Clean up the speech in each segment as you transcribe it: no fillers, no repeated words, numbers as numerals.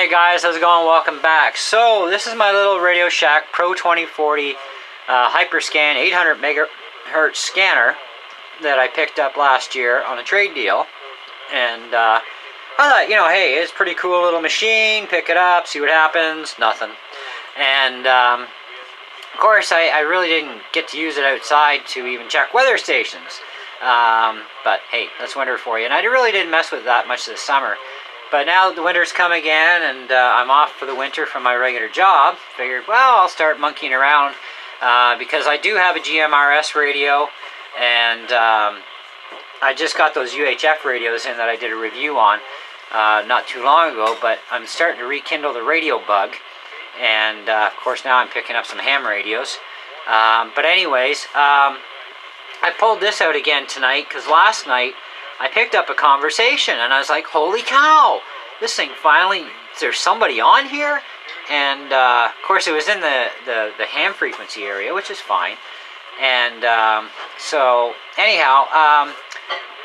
Hey guys, how's it going? Welcome back. So this is my little Radio Shack Pro 2040 Hyperscan 800 megahertz scanner that I picked up last year on a trade deal. And I thought, hey, it's a pretty cool little machine. Pick it up, see what happens. Nothing. And of course, I really didn't get to use it outside to even check weather stations. But hey, that's winter for you. And I really didn't mess with it that much this summer. But now the winter's come again, and I'm off for the winter from my regular job. Figured, well, I'll start monkeying around because I do have a GMRS radio, and I just got those UHF radios in that I did a review on not too long ago, but I'm starting to rekindle the radio bug, and of course now I'm picking up some ham radios. But anyways, I pulled this out again tonight because last night I picked up a conversation and I was like, holy cow, this thing finally, is there somebody on here? And of course it was in the ham frequency area, which is fine. And so anyhow, I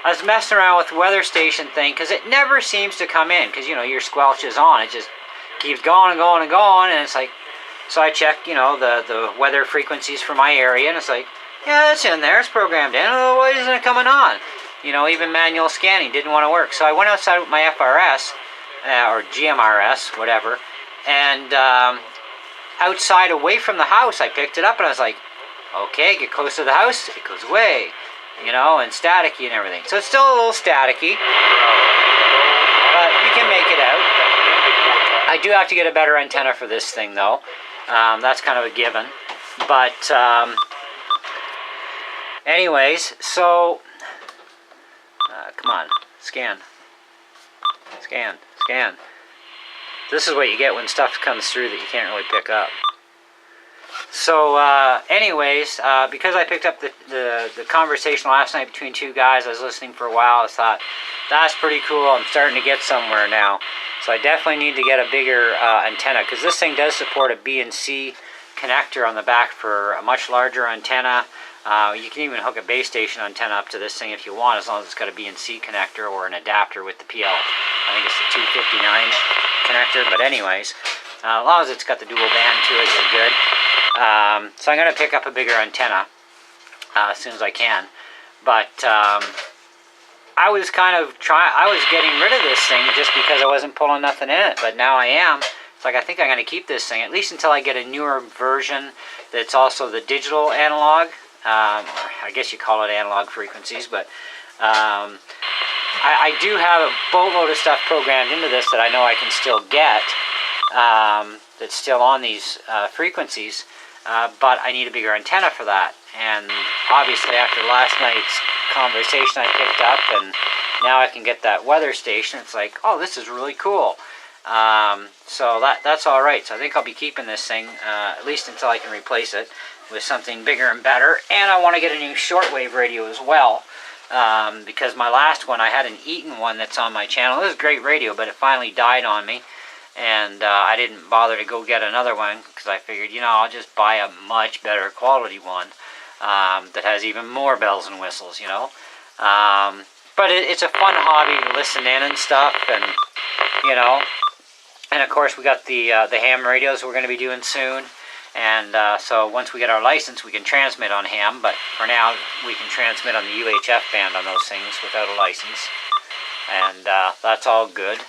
was messing around with the weather station thing because it never seems to come in because, your squelch is on. It just keeps going and going and going. And it's like, so I check, the weather frequencies for my area, and it's like, yeah, it's in there, it's programmed in. Oh, why isn't it coming on? Even manual scanning didn't want to work. So I went outside with my FRS, or GMRS, whatever, and outside away from the house, I picked it up and I was like, okay, get close to the house, it goes away, and staticky and everything. So it's still a little staticky, but you can make it out. I do have to get a better antenna for this thing, though. That's kind of a given. But anyways, so come on, scan. This is what you get when stuff comes through that you can't really pick up. So anyways, because I picked up the conversation last night between two guys, I was listening for a while, I thought, that's pretty cool, I'm starting to get somewhere now. So I definitely need to get a bigger antenna, because this thing does support a B and C connector on the back for a much larger antenna. You can even hook a base station antenna up to this thing if you want, as long as it's got a B and C connector or an adapter with the PL. I think it's the 259 connector, but anyways, as long as it's got the dual band to it, you're good. So I'm going to pick up a bigger antenna as soon as I can. But I was getting rid of this thing just because I wasn't pulling nothing in it, but now I am. It's like I think I'm going to keep this thing, at least until I get a newer version that's also the digital analog. I guess you call it analog frequencies, but I do have a boatload of stuff programmed into this that I know I can still get, that's still on these frequencies, but I need a bigger antenna for that. And obviously after last night's conversation I picked up, and now I can get that weather station, it's like, oh, this is really cool. So that's all right. So I think I'll be keeping this thing, at least until I can replace it with something bigger and better. And I want to get a new shortwave radio as well, because my last one, I had an Eaton one that's on my channel. It was a great radio, but it finally died on me, and I didn't bother to go get another one because I figured, I'll just buy a much better quality one that has even more bells and whistles, But it's a fun hobby to listen in and stuff, and and of course we got the ham radios we're going to be doing soon. And so once we get our license, we can transmit on ham, but for now we can transmit on the UHF band on those things without a license, and that's all good.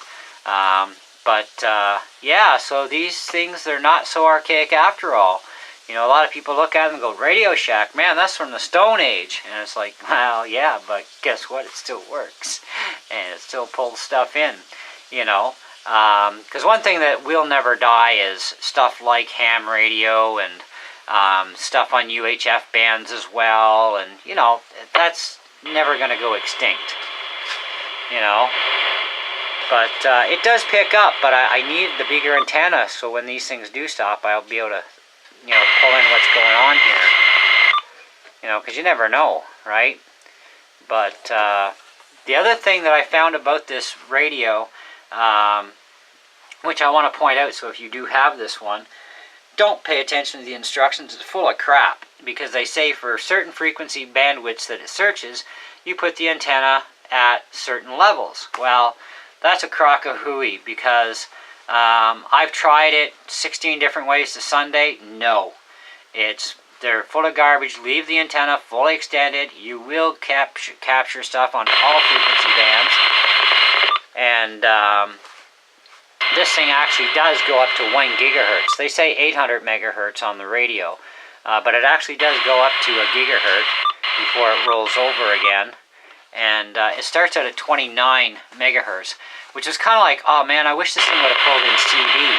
Yeah, so these things, they're not so archaic after all. A lot of people look at them and go, Radio Shack, man, that's from the Stone Age. And it's like, well, yeah, but guess what? It still works, and it still pulls stuff in, because one thing that will never die is stuff like ham radio and stuff on UHF bands as well, and that's never going to go extinct, but it does pick up, but I need the bigger antenna, so when these things do stop, I'll be able to pull in what's going on here, because you never know, right? But the other thing that I found about this radio, which I want to point out, so if you do have this one, don't pay attention to the instructions. It's full of crap, because they say for certain frequency bandwidths that it searches, you put the antenna at certain levels. Well, that's a crock of hooey, because I've tried it 16 different ways to Sunday. No, they're full of garbage. Leave the antenna fully extended. You will capture stuff on all frequency bands. And this thing actually does go up to 1 gigahertz. They say 800 megahertz on the radio, but it actually does go up to a gigahertz before it rolls over again. And it starts out at 29 megahertz, which is kind of like, oh man, I wish this thing would have pulled in CB.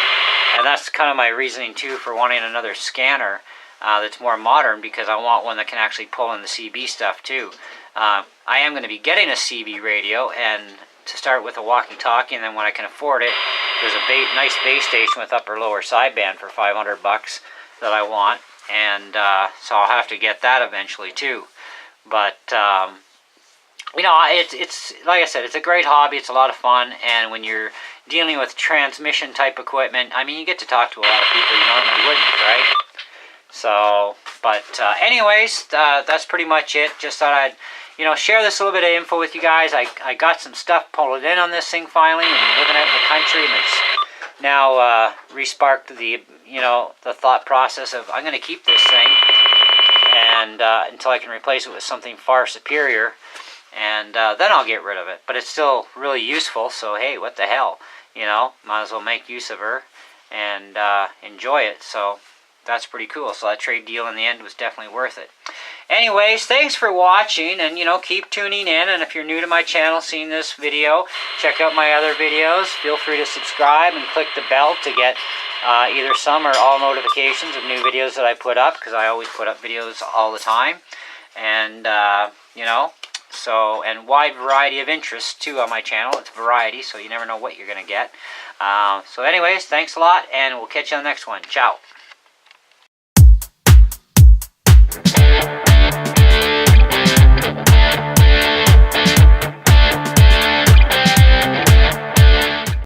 And that's kind of my reasoning too for wanting another scanner that's more modern, because I want one that can actually pull in the CB stuff too. I am going to be getting a CB radio, and to start with a walkie-talkie, and then when I can afford it, there's a nice base station with upper-lower sideband for $500 that I want, and so I'll have to get that eventually too. But you know, it's like I said, it's a great hobby. It's a lot of fun, and when you're dealing with transmission type equipment, I mean, you get to talk to a lot of people you normally wouldn't, right? So, but anyways, that's pretty much it. Just thought I'd, you know, share this little bit of info with you guys. I got some stuff pulled in on this thing finally, and living out in the country, and it's now re-sparked the, you know, the thought process of I'm going to keep this thing, and until I can replace it with something far superior, and then I'll get rid of it. But it's still really useful, so hey, what the hell, you know, might as well make use of her and enjoy it. So that's pretty cool. So that trade deal in the end was definitely worth it. Anyways, thanks for watching, and you know, keep tuning in. And if you're new to my channel, seeing this video, check out my other videos. Feel free to subscribe and click the bell to get either some or all notifications of new videos that I put up, because I always put up videos all the time. And you know, so, and wide variety of interests too on my channel. It's variety, so you never know what you're gonna get. So anyways, thanks a lot, and we'll catch you on the next one. Ciao.